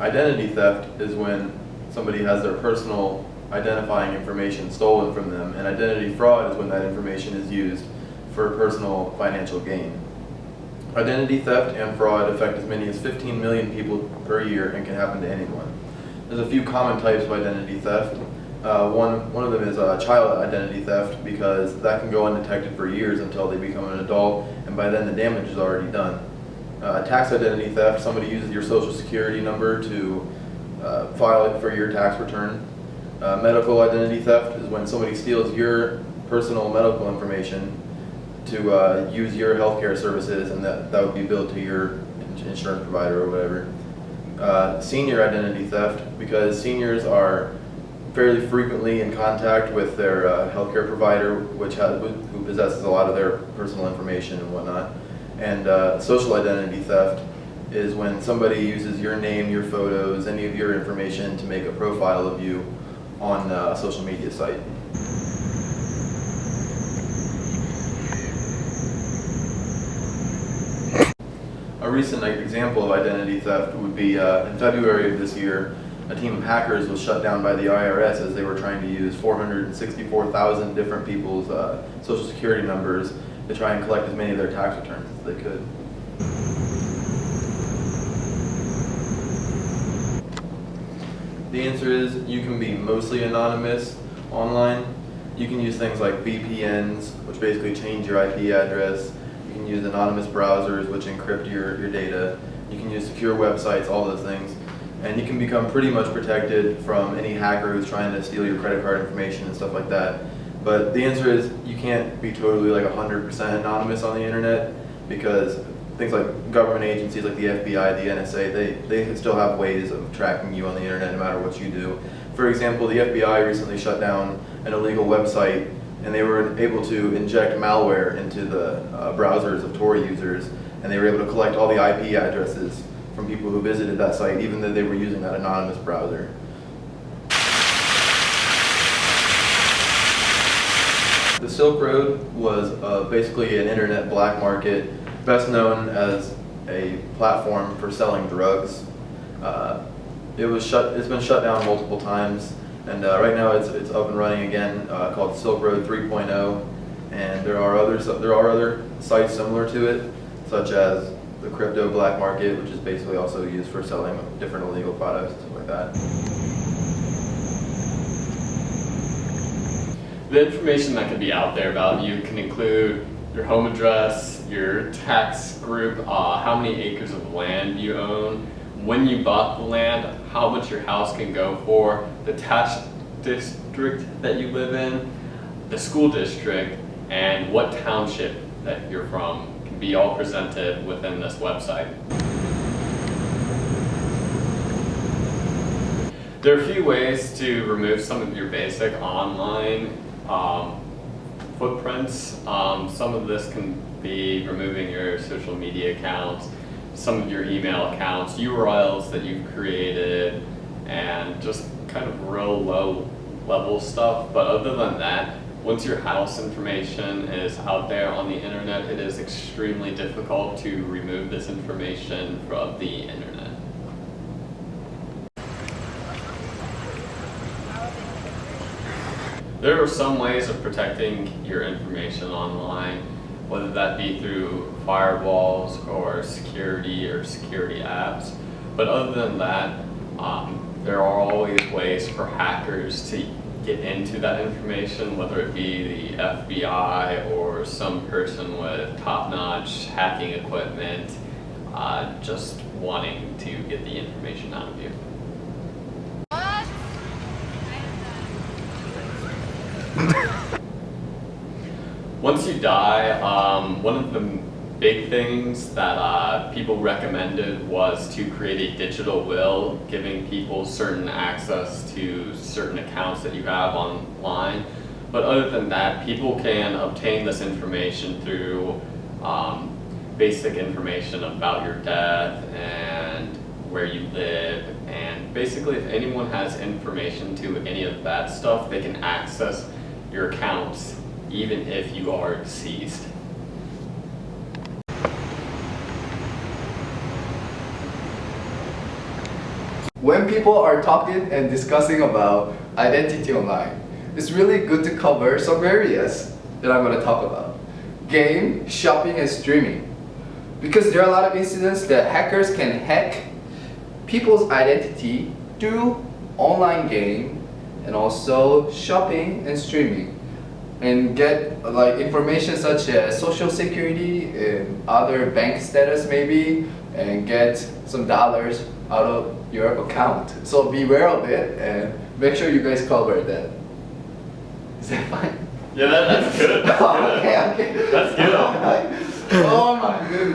Identity theft is when somebody has their personal identifying information stolen from them, and identity fraud is when that information is used for personal financial gain. Identity theft and fraud affect as many as 15 million people per year and can happen to anyone. There's a few common types of identity theft. One of them is child identity theft, because that can go undetected for years until they become an adult, and by then the damage is already done. Tax identity theft, somebody uses your social security number to file it for your tax return. Medical identity theft is when somebody steals your personal medical information to use your healthcare services, and that would be billed to your insurance provider or whatever. Senior identity theft, because seniors are fairly frequently in contact with their healthcare provider, who possesses a lot of their personal information and whatnot. And social identity theft is when somebody uses your name, your photos, any of your information to make a profile of you on a social media site. A recent example of identity theft would be in February of this year, a team of hackers was shut down by the IRS as they were trying to use 464,000 different people's social security numbers to try and collect as many of their tax returns as they could. The answer is you can be mostly anonymous online. You can use things like VPNs, which basically change your IP address. You can use anonymous browsers, which encrypt your data. You can use secure websites, all those things. And you can become pretty much protected from any hacker who's trying to steal your credit card information and stuff like that. But the answer is you can't be totally like 100% anonymous on the internet, because things like government agencies like the FBI, the NSA, they still have ways of tracking you on the internet no matter what you do. For example, the FBI recently shut down an illegal website, and they were able to inject malware into the browsers of Tor users, and they were able to collect all the IP addresses from people who visited that site, even though they were using that anonymous browser. The Silk Road was basically an internet black market, best known as a platform for selling drugs. It's been shut down multiple times, and right now it's up and running again, called Silk Road 3.0. And there are other sites similar to it, such as the crypto black market, which is basically also used for selling different illegal products and stuff like that. The information that can be out there about you can include your home address, your tax group, how many acres of land you own, when you bought the land, how much your house can go for, the tax district that you live in, the school district, and what township that you're from can be all presented within this website. There are a few ways to remove some of your basic online footprints. Some of this can be removing your social media accounts, some of your email accounts, URLs that you've created, and just kind of real low level stuff. But other than that, once your house information is out there on the internet, it is extremely difficult to remove this information from the internet. There are some ways of protecting your information online, whether that be through firewalls or security apps. But other than that, there are always ways for hackers to get into that information, whether it be the FBI or some person with top-notch hacking equipment, just wanting to get the information out of you. Once you die, one of the big things that people recommended was to create a digital will, giving people certain access to certain accounts that you have online. But other than that, people can obtain this information through basic information about your death and where you live. And basically, if anyone has information to any of that stuff, they can access your accounts even if you are deceased. when people are talking and discussing about identity online, it's really good to cover some areas that I'm going to talk about. Game, shopping, and streaming. Because there are a lot of incidents that hackers can hack people's identity through online game and also shopping and streaming, and get like information such as social security and other bank status maybe, and get some dollars out of your account. So beware of it and make sure you guys cover that. Is that fine? Yeah, that's good. That's good. Okay. That's good. Oh my goodness.